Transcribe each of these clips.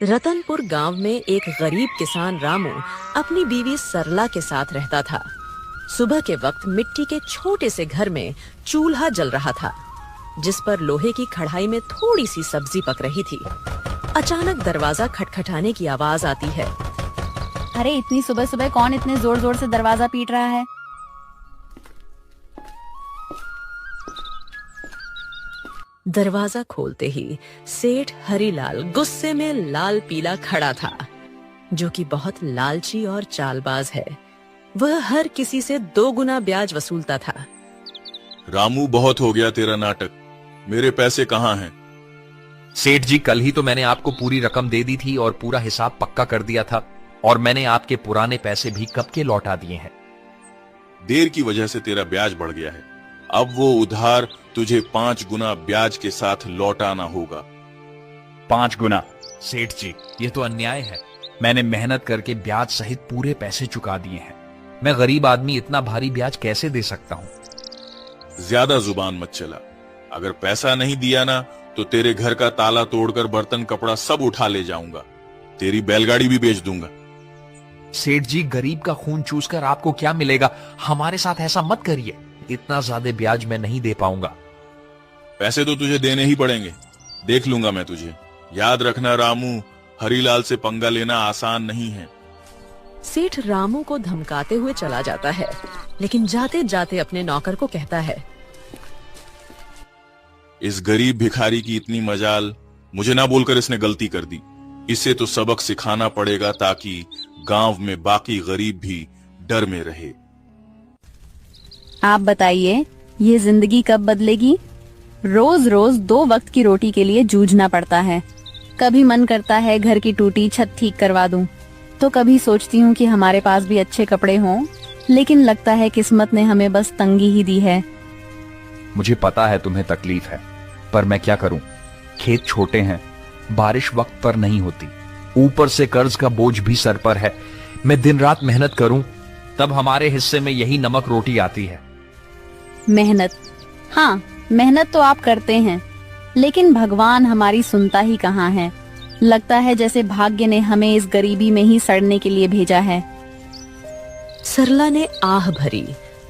रतनपुर गांव में एक गरीब किसान रामू अपनी बीवी सरला के साथ रहता था। सुबह के वक्त मिट्टी के छोटे से घर में चूल्हा जल रहा था, जिस पर लोहे की कढ़ाई में थोड़ी सी सब्जी पक रही थी। अचानक दरवाजा खटखटाने की आवाज आती है। अरे इतनी सुबह सुबह कौन इतने जोर जोर से दरवाजा पीट रहा है? दरवाजा खोलते ही सेठ हरीलाल गुस्से में लाल पीला खड़ा था, जो कि बहुत लालची और चालबाज है। वह हर किसी से 2 गुना ब्याज वसूलता था। रामू, बहुत हो गया तेरा नाटक। मेरे पैसे कहाँ हैं? सेठ जी, कल ही तो मैंने आपको पूरी रकम दे दी थी और पूरा हिसाब पक्का कर दिया था, और मैंने आपके पुराने पैसे भी कब के लौटा दिए हैं। देर की वजह से तेरा ब्याज बढ़ गया है। अब वो उधार तुझे 5 गुना ब्याज के साथ लौटाना होगा। 5 गुना? सेठ जी, ये तो अन्याय है। मैंने मेहनत करके ब्याज सहित पूरे पैसे चुका दिए हैं। मैं गरीब आदमी इतना भारी ब्याज कैसे दे सकता हूँ? ज्यादा जुबान मत चला। अगर पैसा नहीं दिया ना तो तेरे घर का ताला तोड़कर बर्तन कपड़ा सब उठा ले जाऊंगा। तेरी बैलगाड़ी भी बेच दूंगा। सेठ जी, गरीब का खून चूसकर आपको क्या मिलेगा? हमारे साथ ऐसा मत करिए। इतना ज्यादा ब्याज मैं नहीं दे पाऊंगा। पैसे तो तुझे देने ही पड़ेंगे। देख लूंगा मैं तुझे। याद रखना रामू, हरीलाल से पंगा लेना आसान नहीं है। सेठ रामू को धमकाते हुए चला जाता है, लेकिन जाते जाते अपने नौकर को कहता है, इस गरीब भिखारी की इतनी मजाल, मुझे ना बोलकर इसने गलती कर दी। इसे तो सबक सिखाना पड़ेगा ताकि गांव में बाकी गरीब भी डर में रहे। आप बताइए, ये जिंदगी कब बदलेगी? रोज रोज 2 वक्त की रोटी के लिए जूझना पड़ता है। कभी मन करता है घर की टूटी छत ठीक करवा दूं, तो कभी सोचती हूँ कि हमारे पास भी अच्छे कपड़े हों, लेकिन लगता है किस्मत ने हमें बस तंगी ही दी है। मुझे पता है तुम्हें तकलीफ है, पर मैं क्या करूं? खेत छोटे हैं, बारिश वक्त पर नहीं होती, ऊपर से कर्ज का बोझ भी सर पर है। मैं दिन रात मेहनत करूं, तब हमारे हिस्से में यही नमक रोटी आती है। मेहनत? हाँ, मेहनत तो आप करते हैं, लेकिन भगवान हमारी सुनता ही कहाँ है। लगता है जैसे भाग्य ने हमें इस गरीबी में ही सड़ने के लिए भेजा है। सरला ने आह भरी,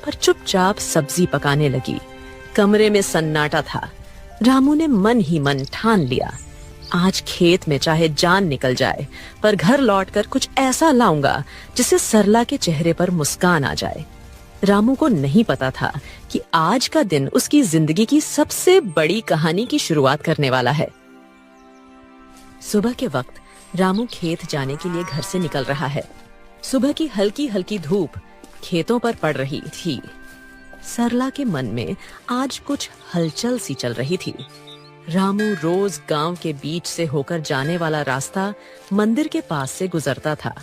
पर चुपचाप सब्जी पकाने लगी। कमरे में सन्नाटा था। रामू ने मन ही मन ठान लिया, आज खेत में चाहे जान निकल जाए, पर घर लौटकर कुछ ऐसा लाऊंगा जिससे सरला के चेहरे पर मुस्कान आ जाए। रामू को नहीं पता था कि आज का दिन उसकी जिंदगी की सबसे बड़ी कहानी की शुरुआत करने वाला है। सुबह के वक्त रामू खेत जाने के लिए घर से निकल रहा है। सुबह की हल्की हल्की धूप खेतों पर पड़ रही थी। सरला के मन में आज कुछ हलचल सी चल रही थी। रामू रोज गांव के बीच से होकर जाने वाला रास्ता मंदिर के पास से गुजरता था।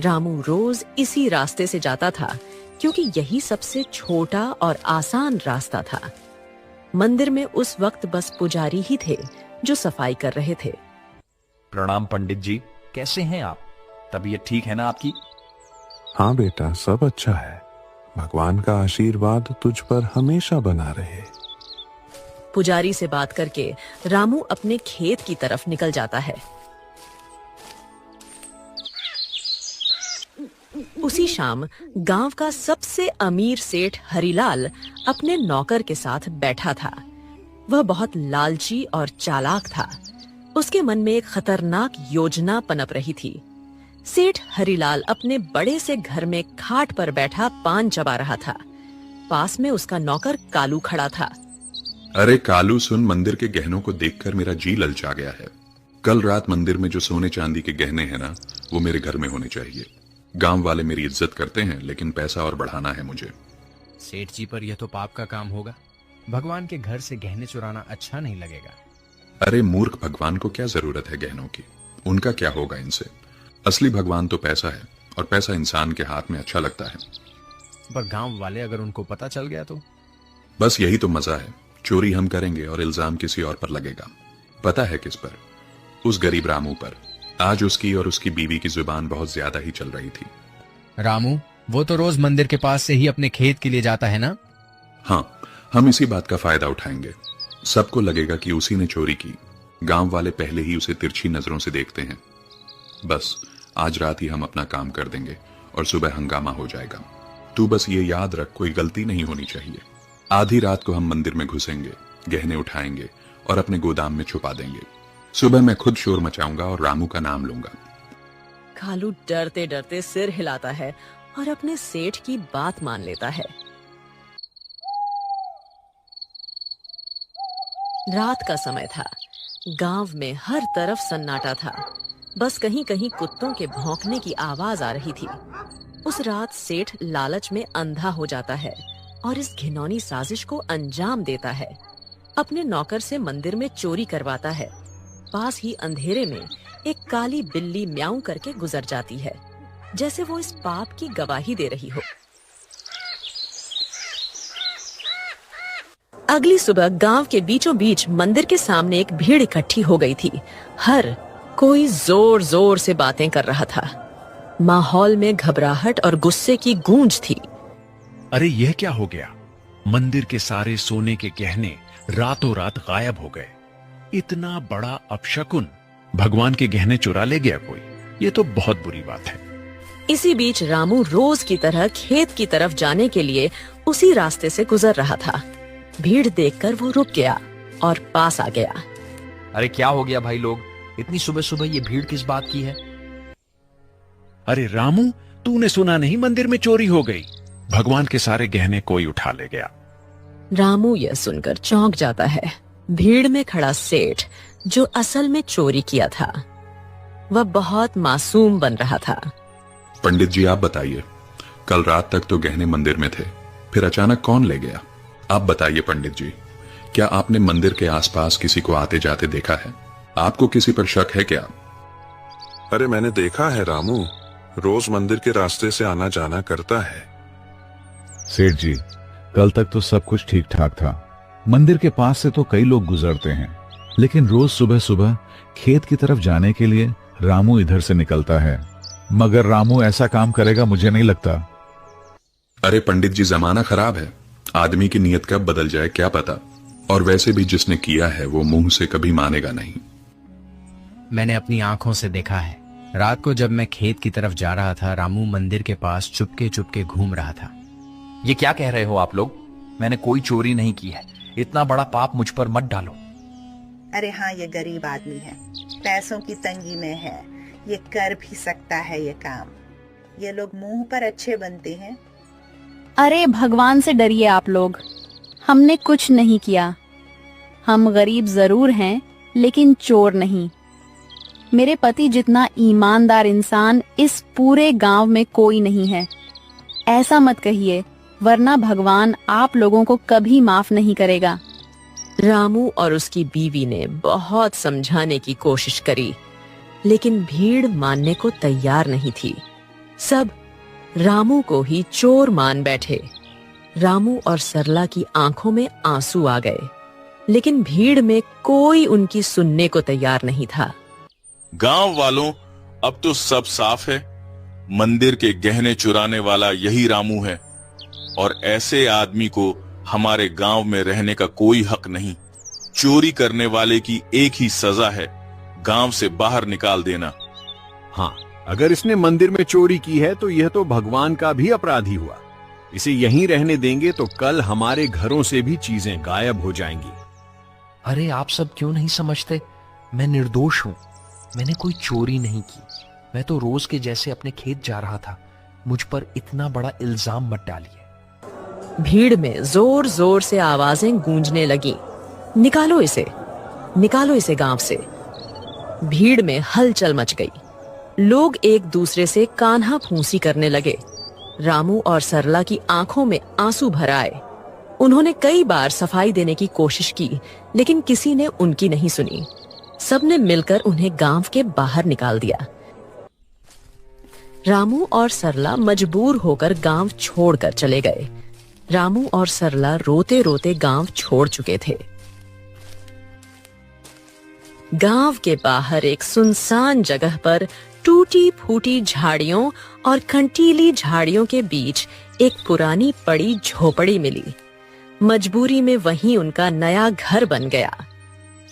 रामू रोज इसी रास्ते से जाता था, क्योंकि यही सबसे छोटा और आसान रास्ता था। मंदिर में उस वक्त बस पुजारी ही थे जो सफाई कर रहे थे। प्रणाम पंडित जी, कैसे हैं आप? तबीयत ठीक है ना आपकी? हाँ बेटा, सब अच्छा है। भगवान का आशीर्वाद तुझ पर हमेशा बना रहे। पुजारी से बात करके रामू अपने खेत की तरफ निकल जाता है। उसी शाम गांव का सबसे अमीर सेठ हरीलाल अपने नौकर के साथ बैठा था। वह बहुत लालची और चालाक था। उसके मन में एक खतरनाक योजना पनप रही थी। सेठ हरीलाल अपने बड़े से घर में खाट पर बैठा पान चबा रहा था। पास में उसका नौकर कालू खड़ा था। अरे कालू सुन, मंदिर के गहनों को देखकर मेरा जी ललचा गया है। कल रात मंदिर में जो सोने चांदी के गहने हैं ना, वो मेरे घर में होने चाहिए। गांव वाले मेरी इज्जत करते हैं, लेकिन पैसा और बढ़ाना है मुझे। सेठ जी, पर यह तो पाप का काम होगा। भगवान के घर से गहने चुराना अच्छा नहीं लगेगा। अरे मूर्ख, भगवान को क्या जरूरत है गहनों की? उनका क्या होगा इनसे? असली भगवान तो पैसा है, और पैसा इंसान के हाथ में अच्छा लगता है। पर गांव वाले अगर उनको पता चल गया तो? बस यही तो मजा है। चोरी हम करेंगे और इल्जाम किसी और पर लगेगा। पता है किस पर? उस गरीब रामू पर। आज उसकी और उसकी बीवी की जुबान बहुत ज्यादा ही चल रही थी। रामू, वो तो रोज मंदिर के पास से ही अपने खेत के लिए जाता है ना? हाँ, हम इसी बात का फायदा उठाएंगे। सबको लगेगा कि उसी ने चोरी की, गांव वाले पहले ही उसे तिरछी नजरों से देखते हैं। बस आज रात ही हम अपना काम कर देंगे और सुबह हंगामा हो जाएगा। तू बस ये याद रख, कोई गलती नहीं होनी चाहिए। आधी रात को हम मंदिर में घुसेंगे, गहने उठाएंगे और अपने गोदाम में छुपा देंगे। सुबह मैं खुद शोर मचाऊंगा और रामू का नाम लूंगा। कालू डरते डरते सिर हिलाता है और अपने सेठ की बात मान लेता है। रात का समय था। गांव में हर तरफ सन्नाटा था। बस कहीं कहीं कुत्तों के भौंकने की आवाज आ रही थी। उस रात सेठ लालच में अंधा हो जाता है और इस घिनौनी साजिश को अंजाम देता है। अपने नौकर से मंदिर में चोरी करवाता है। पास ही अंधेरे में एक काली बिल्ली म्याऊं करके गुजर जाती है, जैसे वो इस पाप की गवाही दे रही हो। अगली सुबह गांव के बीचों बीच मंदिर के सामने एक भीड़ इकट्ठी हो गई थी। हर कोई जोर जोर से बातें कर रहा था। माहौल में घबराहट और गुस्से की गूंज थी। अरे यह क्या हो गया? मंदिर के सारे सोने के गहने रातों रात गायब हो गए। इतना बड़ा अपशकुन, भगवान के गहने चुरा ले गया कोई। ये तो बहुत बुरी बात है। इसी बीच रामू रोज की तरह खेत की तरफ जाने के लिए उसी रास्ते से गुजर रहा था। भीड़ देखकर वो रुक गया और पास आ गया। अरे क्या हो गया भाई लोग, इतनी सुबह सुबह ये भीड़ किस बात की है? अरे रामू, तूने सुना नहीं, मंदिर में चोरी हो गई। भगवान के सारे गहने कोई उठा ले गया। रामू यह सुनकर चौंक जाता है। भीड़ में खड़ा सेठ, जो असल में चोरी किया था, वह बहुत मासूम बन रहा था। पंडित जी आप बताइए, कल रात तक तो गहने मंदिर में थे, फिर अचानक कौन ले गया? आप बताइए पंडित जी, क्या आपने मंदिर के आसपास किसी को आते जाते देखा है? आपको किसी पर शक है क्या? अरे मैंने देखा है रामू, रोज मंदिर के रास्ते से आना जाना करता है। सेठ जी, कल तक तो सब कुछ ठीक ठाक था। मंदिर के पास से तो कई लोग गुजरते हैं, लेकिन रोज सुबह सुबह खेत की तरफ जाने के लिए रामू इधर से निकलता है। मगर रामू ऐसा काम करेगा मुझे नहीं लगता। अरे पंडित जी, जमाना खराब है, आदमी की नीयत कब बदल जाए क्या पता। और वैसे भी जिसने किया है वो मुंह से कभी मानेगा नहीं। मैंने अपनी आंखों से देखा है। रात को जब मैं खेत की तरफ जा रहा था, रामू मंदिर के पास चुपके चुपके घूम रहा था। ये क्या कह रहे हो आप लोग? मैंने कोई चोरी नहीं की है। इतना बड़ा पाप मुझ पर मत डालो। अरे हाँ, ये गरीब आदमी है, पैसों की तंगी में है, ये कर भी सकता है ये काम। ये लोग मुंह पर अच्छे बनते हैं। अरे भगवान से डरिए आप लोग, हमने कुछ नहीं किया। हम गरीब जरूर हैं, लेकिन चोर नहीं। मेरे पति जितना ईमानदार इंसान इस पूरे गांव में कोई नहीं है। ऐसा मत कहिए, वरना भगवान आप लोगों को कभी माफ नहीं करेगा। रामू और उसकी बीवी ने बहुत समझाने की कोशिश करी, लेकिन भीड़ मानने को तैयार नहीं थी। सब रामू को ही चोर मान बैठे। रामू और सरला की आंखों में आंसू आ गए, लेकिन भीड़ में कोई उनकी सुनने को तैयार नहीं था। गांव वालों, अब तो सब साफ है। मंदिर के गहने चुराने वाला यही रामू है और ऐसे आदमी को हमारे गांव में रहने का कोई हक नहीं। चोरी करने वाले की एक ही सजा है, गांव से बाहर निकाल देना। हाँ, अगर इसने मंदिर में चोरी की है तो यह तो भगवान का भी अपराधी हुआ। इसे यहीं रहने देंगे तो कल हमारे घरों से भी चीजें गायब हो जाएंगी। अरे आप सब क्यों नहीं समझते? मैं निर्दोष हूँ, मैंने कोई चोरी नहीं की। मैं तो रोज के जैसे अपने खेत जा रहा था। मुझ पर इतना बड़ा इल्जाम मत डालिए। भीड़ में जोर जोर से आवाजें गूंजने लगी, निकालो इसे, निकालो इसे गांव से। भीड़ में हलचल मच गई। लोग एक दूसरे से कान्हा फूंसी करने लगे। रामू और सरला की आंखों में आंसू भर आए। उन्होंने कई बार सफाई देने की कोशिश की, लेकिन किसी ने उनकी नहीं सुनी। सबने मिलकर उन्हें गांव के बाहर निकाल दिया। रामू और सरला मजबूर होकर गांव छोड़कर चले गए। रामू और सरला रोते रोते गांव छोड़ चुके थे। गांव के बाहर एक सुनसान जगह पर टूटी फूटी झाड़ियों और कंटीली झाड़ियों के बीच एक पुरानी पड़ी झोपड़ी मिली। मजबूरी में वहीं उनका नया घर बन गया।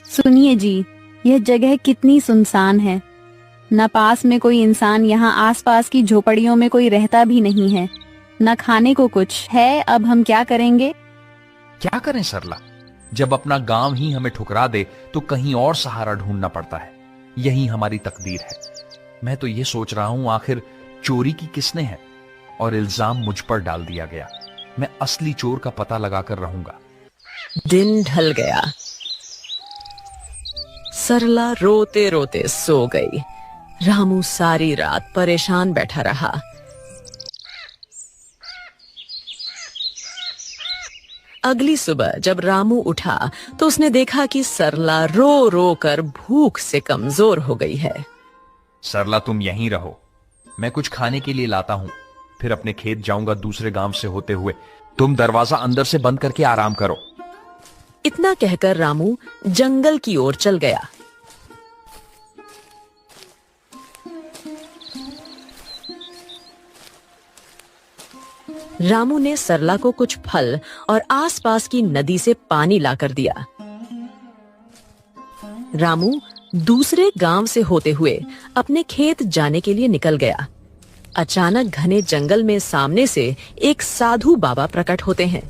सुनिए जी, यह जगह कितनी सुनसान है। न पास में कोई इंसान, यहाँ आसपास की झोपड़ियों में कोई रहता भी नहीं है। न खाने को कुछ है। अब हम क्या करेंगे? क्या करें सरला, जब अपना गांव ही हमें ठुकरा दे तो कहीं और सहारा ढूंढना पड़ता है। यही हमारी तकदीर है। मैं तो ये सोच रहा हूं आखिर चोरी की किसने है, और इल्जाम मुझ पर डाल दिया गया। मैं असली चोर का पता लगाकर रहूंगा। दिन ढल गया। सरला रोते रोते सो गई। रामू सारी रात परेशान बैठा रहा। अगली सुबह जब रामू उठा तो उसने देखा कि सरला रो रो कर भूख से कमजोर हो गई है। सरला, तुम यहीं रहो, मैं कुछ खाने के लिए लाता हूं, फिर अपने खेत जाऊंगा दूसरे गांव से होते हुए। तुम दरवाजा अंदर से बंद करके आराम करो। इतना कहकर रामू जंगल की ओर चल गया। रामू ने सरला को कुछ फल और आसपास की नदी से पानी लाकर दिया। रामू दूसरे गांव से होते हुए अपने खेत जाने के लिए निकल गया। अचानक घने जंगल में सामने से एक साधु बाबा प्रकट होते हैं।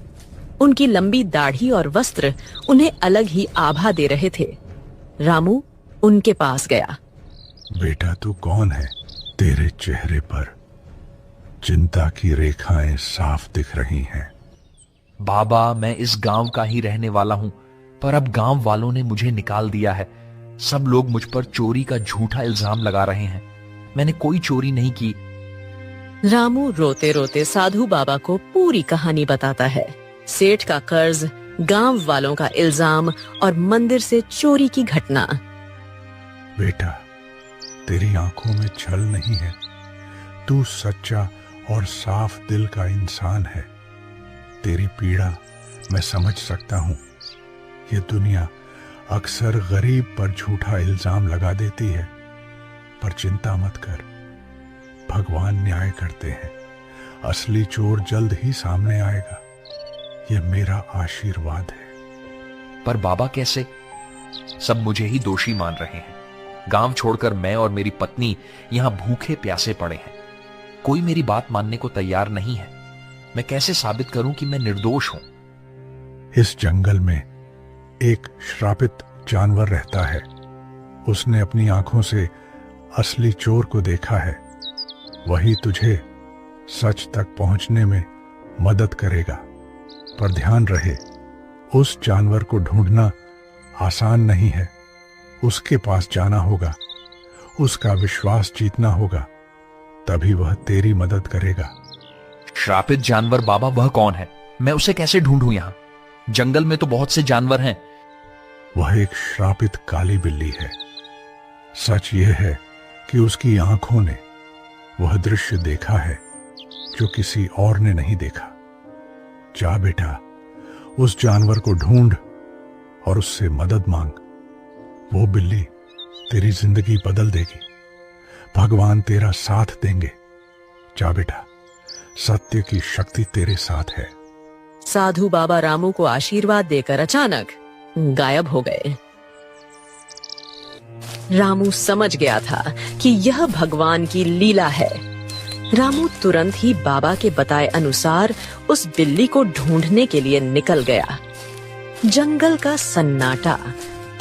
उनकी लंबी दाढ़ी और वस्त्र उन्हें अलग ही आभा दे रहे थे। रामू उनके पास गया। बेटा, तू कौन है? तेरे चेहरे पर चिंता की रेखाएं साफ दिख रही हैं। बाबा, मैं इस गांव का ही रहने वाला हूं, पर अब गांव वालों ने मुझे निकाल दिया है। सब लोग मुझ पर चोरी का झूठा इल्जाम लगा रहे हैं। मैंने कोई चोरी नहीं की। रामू रोते रोते साधु बाबा को पूरी कहानी बताता है। सेठ का कर्ज, गांव वालों का इल्जाम और मंदिर से चोरी की घटना। बेटा, तेरी आंखों में छल नहीं है। तू सच्चा और साफ दिल का इंसान है। तेरी पीड़ा मैं समझ सकता हूं। ये दुनिया अक्सर गरीब पर झूठा इल्जाम लगा देती है, पर चिंता मत कर, भगवान न्याय करते हैं। असली चोर जल्द ही सामने आएगा। ये मेरा आशीर्वाद है। पर बाबा कैसे? सब मुझे ही दोषी मान रहे हैं। गांव छोड़कर मैं और मेरी पत्नी यहां भूखे प्यासे पड़े हैं। कोई मेरी बात मानने को तैयार नहीं है। मैं कैसे साबित करूं कि मैं निर्दोष हूं? इस जंगल में एक श्रापित जानवर रहता है। उसने अपनी आंखों से असली चोर को देखा है। वही तुझे सच तक पहुंचने में मदद करेगा। पर ध्यान रहे, उस जानवर को ढूंढना आसान नहीं है। उसके पास जाना होगा, उसका विश्वास जीतना होगा, तभी वह तेरी मदद करेगा। श्रापित जानवर बाबा, वह कौन है? मैं उसे कैसे ढूंढूं? यहाँ जंगल में तो बहुत से जानवर हैं। वह एक श्रापित काली बिल्ली है। सच यह है कि उसकी आंखों ने वह दृश्य देखा है जो किसी और ने नहीं देखा। जा बेटा, उस जानवर को ढूंढ और उससे मदद मांग। वो बिल्ली तेरी जिंदगी बदल देगी। भगवान तेरा साथ देंगे। जा बेटा, सत्य की शक्ति तेरे साथ है। साधु बाबा रामू को आशीर्वाद देकर अचानक गायब हो गए। रामू समझ गया था कि यह भगवान की लीला है। रामू तुरंत ही बाबा के बताए अनुसार उस बिल्ली को ढूंढने के लिए निकल गया। जंगल का सन्नाटा,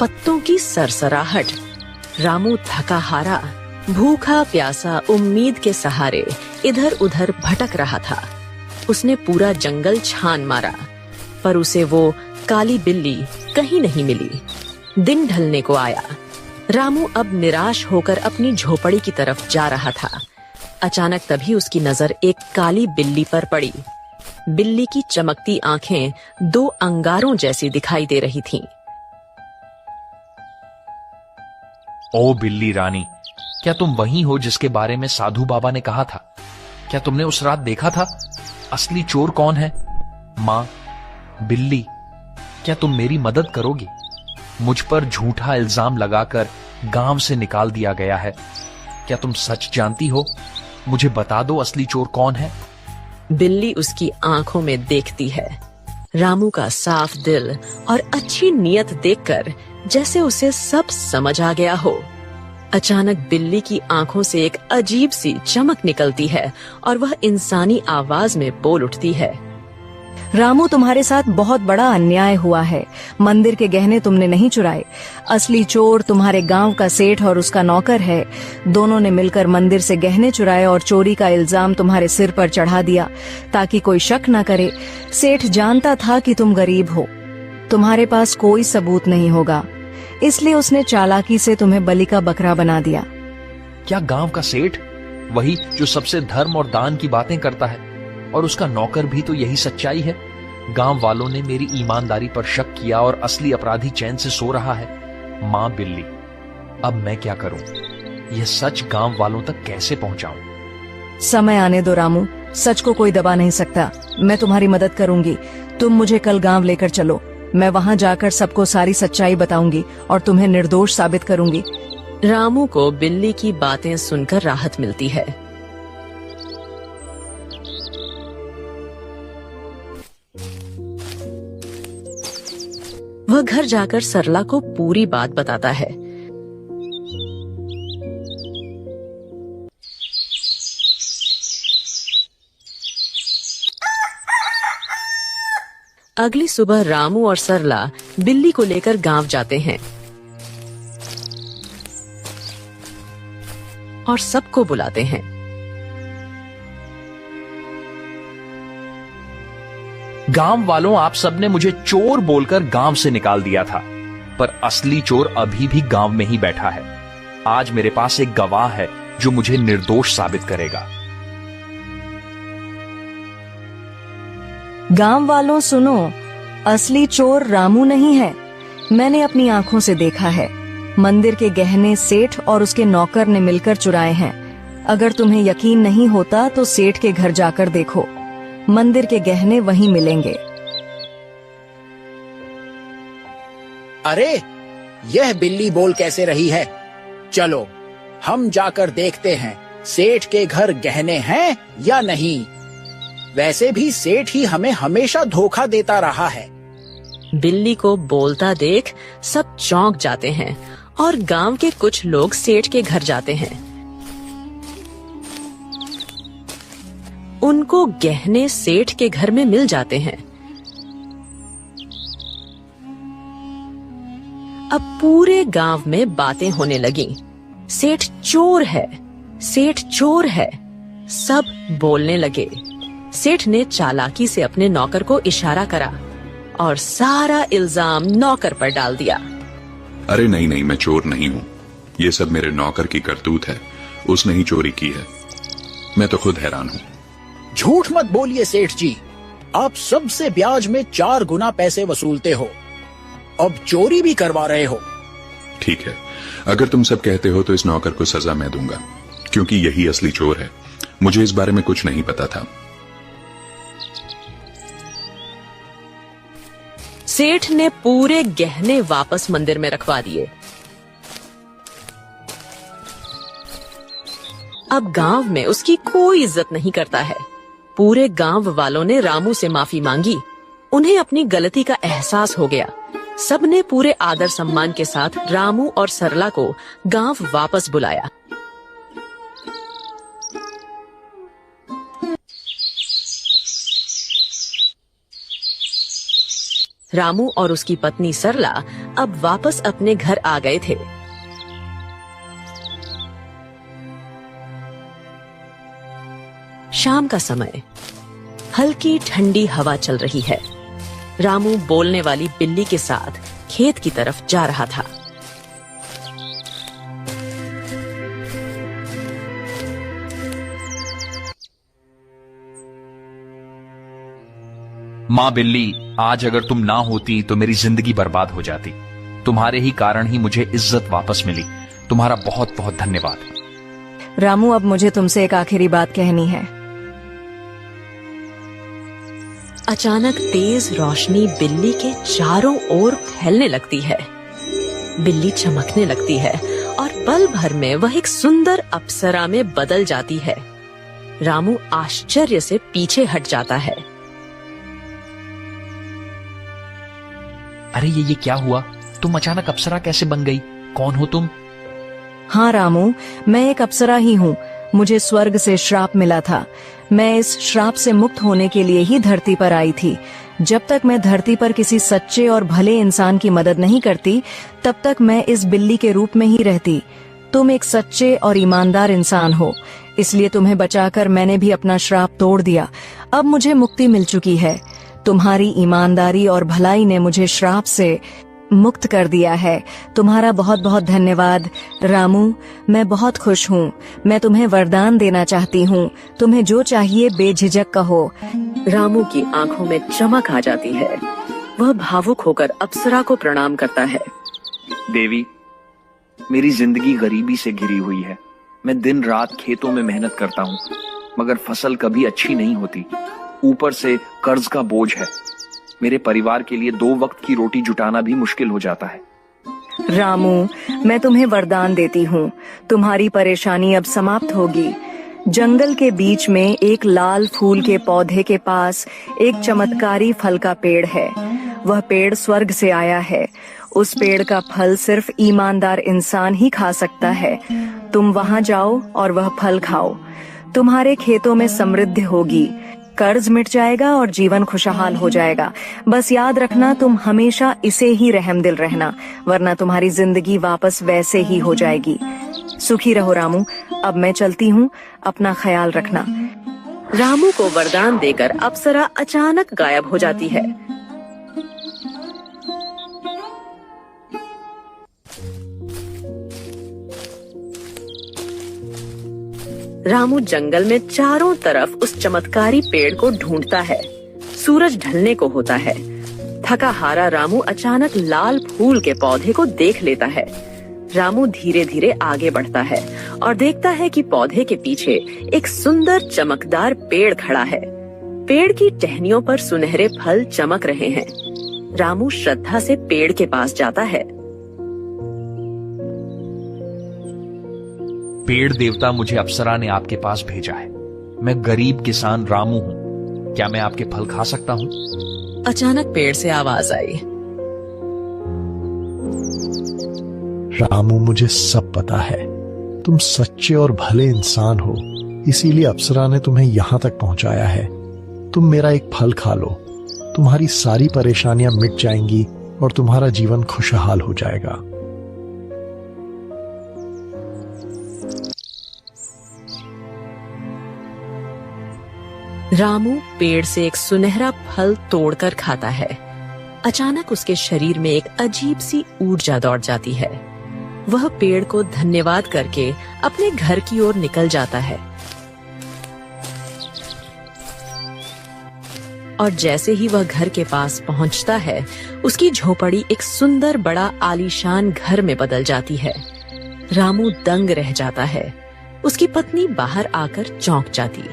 पत्तों की सरसराहट। रामू थका हारा, भूखा प्यासा, उम्मीद के सहारे इधर उधर भटक रहा था। उसने पूरा जंगल छान मारा, पर उसे वो काली बिल्ली कहीं नहीं मिली। दिन ढलने को आया। रामू अब निराश होकर अपनी झोपड़ी की तरफ जा रहा था। अचानक तभी उसकी नजर एक काली बिल्ली पर पड़ी। बिल्ली की चमकती आंखें दो अंगारों जैसी दिखाई दे रही थीं। ओ बिल्ली रानी, क्या तुम वही हो जिसके बारे में साधु बाबा ने कहा था? क्या तुमने उस रात देखा था? असली चोर कौन है? माँ, बिल्ली, क्या तुम मेरी मदद करोगी? मुझ पर झूठा इल्जाम लगाकर गांव से निकाल दिया गया है। क्या तुम सच जानती हो? मुझे बता दो, असली चोर कौन है? बिल्ली उसकी आंखों में देखती है। रामू का साफ दिल और अच्छी नीयत देखकर जैसे उसे सब समझ आ गया हो। अचानक बिल्ली की आंखों से एक अजीब सी चमक निकलती है और वह इंसानी आवाज में बोल उठती है। रामू, तुम्हारे साथ बहुत बड़ा अन्याय हुआ है। मंदिर के गहने तुमने नहीं चुराए। असली चोर तुम्हारे गांव का सेठ और उसका नौकर है। दोनों ने मिलकर मंदिर से गहने चुराए और चोरी का इल्जाम तुम्हारे सिर पर चढ़ा दिया ताकि कोई शक न करे। सेठ जानता था कि तुम गरीब हो, तुम्हारे पास कोई सबूत नहीं होगा, इसलिए उसने चालाकी से तुम्हें बलि का बकरा बना दिया। क्या गांव का सेठ, वही जो सबसे धर्म और दान की बातें करता है, और उसका नौकर भी तो यही सच्चाई है? गांव वालों ने मेरी ईमानदारी पर शक किया और असली अपराधी चैन से सो रहा है। मां बिल्ली, अब मैं क्या करूं? यह सच गांव वालों तक कैसे पहुंचाऊं? समय आने दो रामू, सच को कोई दबा नहीं सकता। मैं तुम्हारी मदद करूंगी। तुम मुझे कल गांव लेकर चलो। मैं वहां जाकर सबको सारी सच्चाई बताऊंगी और तुम्हें निर्दोष साबित करूंगी। रामू को बिल्ली की बातें सुनकर राहत मिलती है। वह घर जाकर सरला को पूरी बात बताता है। अगली सुबह रामू और सरला बिल्ली को लेकर गांव जाते हैं और सबको बुलाते हैं। गांव वालों, आप सबने मुझे चोर बोलकर गांव से निकाल दिया था, पर असली चोर अभी भी गांव में ही बैठा है। आज मेरे पास एक गवाह है जो मुझे निर्दोष साबित करेगा। गांव वालों सुनो, असली चोर रामू नहीं है। मैंने अपनी आंखों से देखा है। मंदिर के गहने सेठ और उसके नौकर ने मिलकर चुराए हैं। अगर तुम्हें यकीन नहीं होता तो सेठ के घर जाकर देखो, मंदिर के गहने वहीं मिलेंगे। अरे, यह बिल्ली बोल कैसे रही है? चलो हम जाकर देखते हैं सेठ के घर गहने हैं या नहीं। वैसे भी सेठ ही हमें हमेशा धोखा देता रहा है। बिल्ली को बोलता देख सब चौंक जाते हैं और गांव के कुछ लोग सेठ के घर जाते हैं। उनको गहने सेठ के घर में मिल जाते हैं। अब पूरे गांव में बातें होने लगी। सेठ चोर है, सेठ चोर है। सब बोलने लगे। सेठ ने चालाकी से अपने नौकर को इशारा करा और सारा इल्जाम नौकर पर डाल दिया। अरे नहीं नहीं, मैं चोर नहीं हूँ। ये सब मेरे नौकर की करतूत है। उसने ही चोरी की है। मैं तो खुद हैरान हूँ। झूठ मत बोलिए सेठ जी, आप सबसे ब्याज में 4 गुना पैसे वसूलते हो, अब चोरी भी करवा रहे हो। ठीक है, अगर तुम सब कहते हो तो इस नौकर को सजा मैं दूंगा, क्योंकि यही असली चोर है। मुझे इस बारे में कुछ नहीं पता था। सेठ ने पूरे गहने वापस मंदिर में रखवा दिए। अब गांव में उसकी कोई इज्जत नहीं करता है। पूरे गांव वालों ने रामू से माफी मांगी। उन्हें अपनी गलती का एहसास हो गया। सबने पूरे आदर सम्मान के साथ रामू और सरला को गांव वापस बुलाया। रामू और उसकी पत्नी सरला अब वापस अपने घर आ गए थे। शाम का समय, हल्की ठंडी हवा चल रही है। रामू बोलने वाली बिल्ली के साथ खेत की तरफ जा रहा था। माँ बिल्ली, आज अगर तुम ना होती तो मेरी जिंदगी बर्बाद हो जाती। तुम्हारे ही कारण ही मुझे इज्जत वापस मिली। तुम्हारा बहुत बहुत धन्यवाद। रामू, अब मुझे तुमसे एक आखिरी बात कहनी है। अचानक तेज रोशनी बिल्ली के चारों ओर फैलने लगती है। बिल्ली चमकने लगती है और पल भर में वह एक सुंदर अप्सरा में बदल जाती है। रामू आश्चर्य से पीछे हट जाता है। अरे ये क्या हुआ? तुम अचानक अप्सरा कैसे बन गई? कौन हो तुम? हाँ रामू, मैं एक अप्सरा ही हूँ। मुझे स्वर्ग से श्राप मिला था। मैं इस श्राप से मुक्त होने के लिए ही धरती पर आई थी। जब तक मैं धरती पर किसी सच्चे और भले इंसान की मदद नहीं करती, तब तक मैं इस बिल्ली के रूप में ही रहती। तुम एक सच्चे और ईमानदार इंसान हो, इसलिए तुम्हें बचाकर मैंने भी अपना श्राप तोड़ दिया। अब मुझे मुक्ति मिल चुकी है। तुम्हारी ईमानदारी और भलाई ने मुझे श्राप से मुक्त कर दिया है। तुम्हारा बहुत बहुत धन्यवाद रामू। मैं बहुत खुश हूँ। मैं तुम्हें वरदान देना चाहती हूँ। तुम्हें जो चाहिए बेझिझक कहो। रामू की आंखों में चमक आ जाती है। वह भावुक होकर अप्सरा को प्रणाम करता है। देवी, मेरी जिंदगी गरीबी से घिरी हुई है। मैं दिन रात खेतों में मेहनत करता हूँ, मगर फसल कभी अच्छी नहीं होती। ऊपर से कर्ज का बोझ है। मेरे परिवार के लिए 2 वक्त की रोटी जुटाना भी मुश्किल हो जाता है। रामू, मैं तुम्हें वरदान देती हूँ। तुम्हारी परेशानी अब समाप्त होगी। जंगल के बीच में एक लाल फूल के पौधे के पास एक चमत्कारी फल का पेड़ है। वह पेड़ स्वर्ग से आया है। उस पेड़ का फल सिर्फ ईमानदार इंसान ही खा सकता है। तुम वहाँ जाओ और वह फल खाओ। तुम्हारे खेतों में समृद्धि होगी, कर्ज मिट जाएगा और जीवन खुशहाल हो जाएगा। बस याद रखना, तुम हमेशा इसे ही रहमदिल रहना, वरना तुम्हारी जिंदगी वापस वैसे ही हो जाएगी। सुखी रहो रामू। अब मैं चलती हूँ, अपना ख्याल रखना। रामू को वरदान देकर अप्सरा अचानक गायब हो जाती है। रामू जंगल में चारों तरफ उस चमत्कारी पेड़ को ढूंढता है। सूरज ढलने को होता है। थका हारा रामू अचानक लाल फूल के पौधे को देख लेता है। रामू धीरे धीरे आगे बढ़ता है और देखता है कि पौधे के पीछे एक सुंदर चमकदार पेड़ खड़ा है। पेड़ की टहनियों पर सुनहरे फल चमक रहे हैं। रामू श्रद्धा से पेड़ के पास जाता है। पेड़ देवता, मुझे अप्सरा ने आपके पास भेजा है। मैं गरीब किसान रामू हूँ। क्या मैं आपके फल खा सकता हूँ? अचानक पेड़ से आवाज आई। रामू, मुझे सब पता है। तुम सच्चे और भले इंसान हो, इसीलिए अप्सरा ने तुम्हें यहाँ तक पहुँचाया है। तुम मेरा एक फल खा लो, तुम्हारी सारी परेशानियां मिट जाएंगी और तुम्हारा जीवन खुशहाल हो जाएगा। रामू पेड़ से एक सुनहरा फल तोड़कर खाता है। अचानक उसके शरीर में एक अजीब सी ऊर्जा दौड़ जाती है। वह पेड़ को धन्यवाद करके अपने घर की ओर निकल जाता है। और जैसे ही वह घर के पास पहुंचता है, उसकी झोपड़ी एक सुंदर बड़ा आलीशान घर में बदल जाती है। रामू दंग रह जाता है। उसकी पत्नी बाहर आकर चौंक जाती।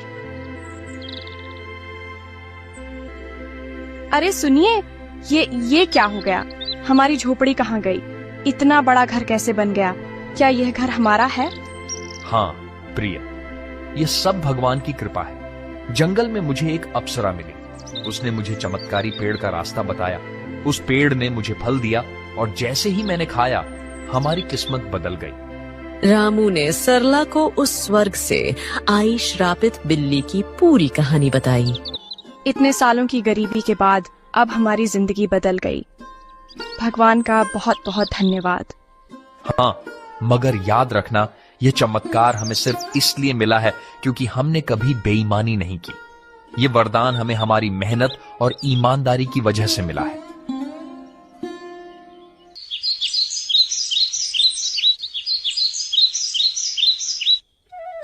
अरे सुनिए, ये क्या हो गया? हमारी झोपड़ी कहाँ गई? इतना बड़ा घर कैसे बन गया? क्या यह घर हमारा है? हाँ प्रिय, ये सब भगवान की कृपा है। जंगल में मुझे एक अप्सरा मिली। उसने मुझे चमत्कारी पेड़ का रास्ता बताया। उस पेड़ ने मुझे फल दिया और जैसे ही मैंने खाया, हमारी किस्मत बदल गई। रामू ने सरला को उस स्वर्ग से आई श्रापित बिल्ली की पूरी कहानी बताई। इतने सालों की गरीबी के बाद अब हमारी जिंदगी बदल गई। भगवान का बहुत बहुत धन्यवाद। हाँ, मगर याद रखना, यह चमत्कार हमें सिर्फ इसलिए मिला है क्योंकि हमने कभी बेईमानी नहीं की। ये वरदान हमें हमारी मेहनत और ईमानदारी की वजह से मिला है।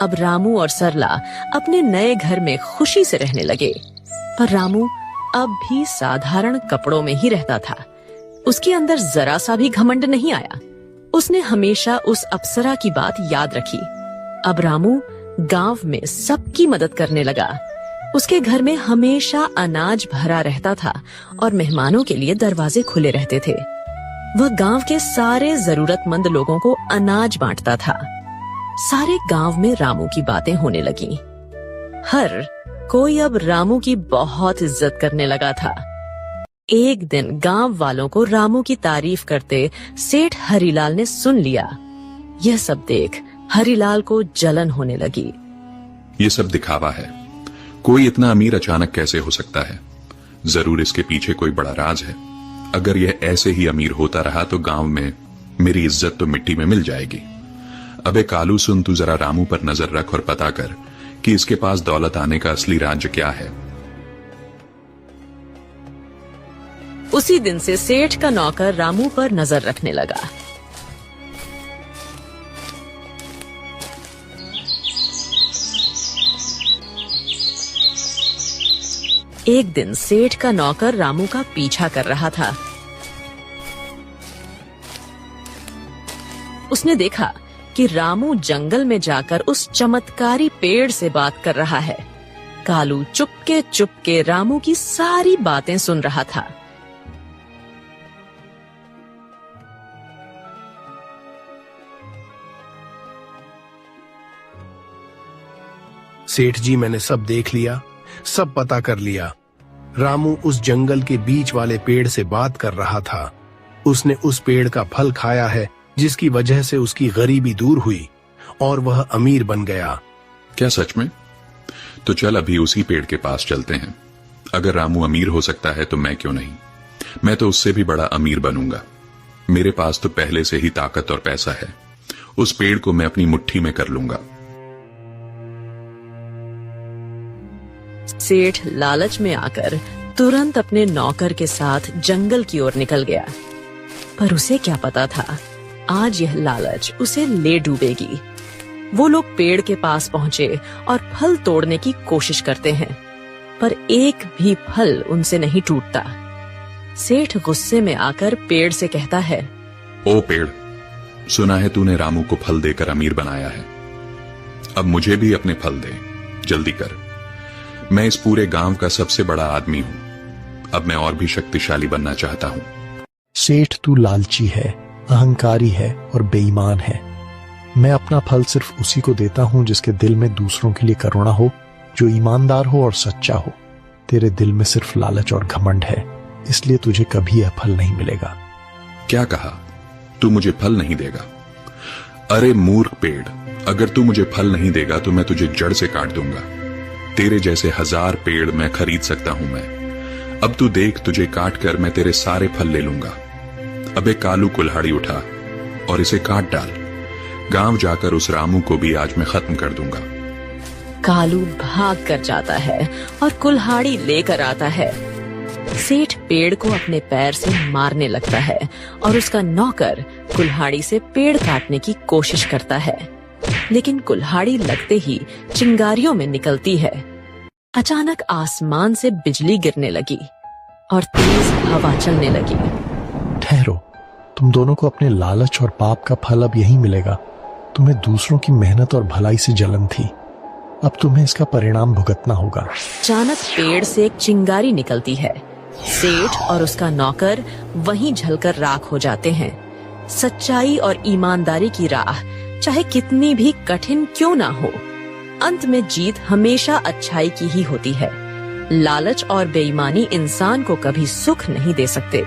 अब रामू और सरला अपने नए घर में खुशी से रहने लगे। पर रामू अब भी साधारण कपड़ों में ही रहता था। उसके अंदर जरा सा भी घमंड नहीं आया। उसने हमेशा उस अप्सरा की बात याद रखी। अब रामू गांव में सबकी मदद करने लगा। उसके घर में हमेशा अनाज भरा रहता था और मेहमानों के लिए दरवाजे खुले रहते थे। वह गांव के सारे जरूरतमंद लोगों को अनाज बांटता था। सारे गांव में रामू की बातें होने लगी। हर कोई अब रामू की बहुत इज्जत करने लगा था। एक दिन गांव वालों को रामू की तारीफ करते सेठ हरिलाल ने सुन लिया। यह सब देख हरिलाल को जलन होने लगी। ये सब दिखावा है। कोई इतना अमीर अचानक कैसे हो सकता है? जरूर इसके पीछे कोई बड़ा राज है। अगर यह ऐसे ही अमीर होता रहा तो गांव में मेरी इज्जत तो मिट्टी में मिल जाएगी। अबे कालू सुन, तू जरा रामू पर नजर रख और पता कर कि इसके पास दौलत आने का असली राज क्या है। उसी दिन से सेठ का नौकर रामू पर नजर रखने लगा। एक दिन सेठ का नौकर रामू का पीछा कर रहा था। उसने देखा कि रामू जंगल में जाकर उस चमत्कारी पेड़ से बात कर रहा है। कालू चुपके चुपके रामू की सारी बातें सुन रहा था। सेठ जी, मैंने सब देख लिया, सब पता कर लिया। रामू उस जंगल के बीच वाले पेड़ से बात कर रहा था। उसने उस पेड़ का फल खाया है जिसकी वजह से उसकी गरीबी दूर हुई और वह अमीर बन गया। क्या सच में? तो चल अभी उसी पेड़ के पास चलते हैं। अगर रामू अमीर हो सकता है तो मैं क्यों नहीं? मैं तो उससे भी बड़ा अमीर बनूंगा। मेरे पास तो पहले से ही ताकत और पैसा है। उस पेड़ को मैं अपनी मुट्ठी में कर लूंगा। सेठ लालच में आकर तुरंत अपने नौकर के साथ जंगल की ओर निकल गया। पर उसे क्या पता था, आज यह लालच उसे ले डूबेगी। वो लोग पेड़ के पास पहुंचे और फल तोड़ने की कोशिश करते हैं, पर एक भी फल उनसे नहीं टूटता। सेठ गुस्से में आकर पेड़ से कहता है, ओ पेड़, सुना है तूने रामू को फल देकर अमीर बनाया है। अब मुझे भी अपने फल दे, जल्दी कर। मैं इस पूरे गांव का सबसे बड़ा आदमी हूं। अब मैं और भी शक्तिशाली बनना चाहता हूं। सेठ, तू लालची है, अहंकारी है और बेईमान है। मैं अपना फल सिर्फ उसी को देता हूं जिसके दिल में दूसरों के लिए करुणा हो, जो ईमानदार हो और सच्चा हो। तेरे दिल में सिर्फ लालच और घमंड है, इसलिए तुझे कभी यह फल नहीं मिलेगा। क्या कहा? तू मुझे फल नहीं देगा? अरे मूर्ख पेड़, अगर तू मुझे फल नहीं देगा तो मैं तुझे जड़ से काट दूंगा। तेरे जैसे 1000 पेड़ मैं खरीद सकता हूं मैं। अब तू देख, तुझे काट कर मैं तेरे सारे फल ले लूंगा। अबे कालू, कुल्हाड़ी उठा और इसे काट डाल। गांव जाकर उस रामू को भी आज मैं खत्म कर दूंगा। कालू भाग कर जाता है और कुल्हाड़ी लेकर आता है। सेठ पेड़ को अपने पैर से मारने लगता है और उसका नौकर कुल्हाड़ी से पेड़ काटने की कोशिश करता है, लेकिन कुल्हाड़ी लगते ही चिंगारियों में निकलती है। अचानक आसमान से बिजली गिरने लगी और तेज हवा चलने लगी। ठहरो, तुम दोनों को अपने लालच और पाप का फल अब यही मिलेगा। तुम्हें दूसरों की मेहनत और भलाई से जलन थी, अब तुम्हें इसका परिणाम भुगतना होगा। अचानक पेड़ से एक चिंगारी निकलती है। सेठ और उसका नौकर वहीं जलकर राख हो जाते हैं। सच्चाई और ईमानदारी की राह चाहे कितनी भी कठिन क्यों ना हो, अंत में जीत हमेशा अच्छाई की ही होती है। लालच और बेईमानी इंसान को कभी सुख नहीं दे सकते।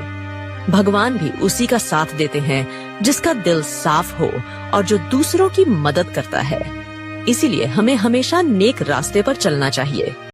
भगवान भी उसी का साथ देते हैं जिसका दिल साफ हो और जो दूसरों की मदद करता है। इसीलिए हमें हमेशा नेक रास्ते पर चलना चाहिए।